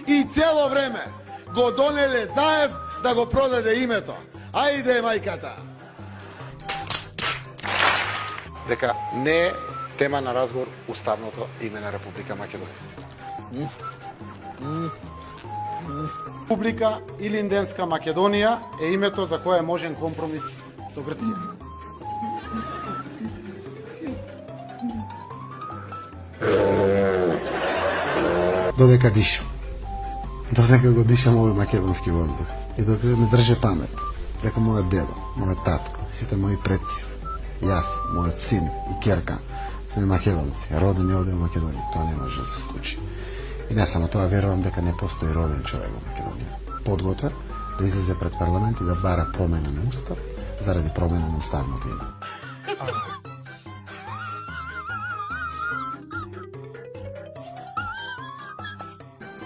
И цело време го донеле Заев да го продаде името. Ајде мајката. Дека не е тема на разговор уставното име на Република Македонија. Република Илинденска Македонија е името за кое е можен компромис со Грција. Додека дишам. Додека го дишам овој македонски воздух. И додека ме држе памет. Дека мојот дедо, мојот татко, сите мои предци, јас, мојот син и ќерка сме македонци, родени овде во Македонија. Тоа не може да се случи. И не само тоа, верувам дека не постои роден човек во Македонија. Подготвен да излезе пред парламент и да бара промена на устав заради промена на уставното име.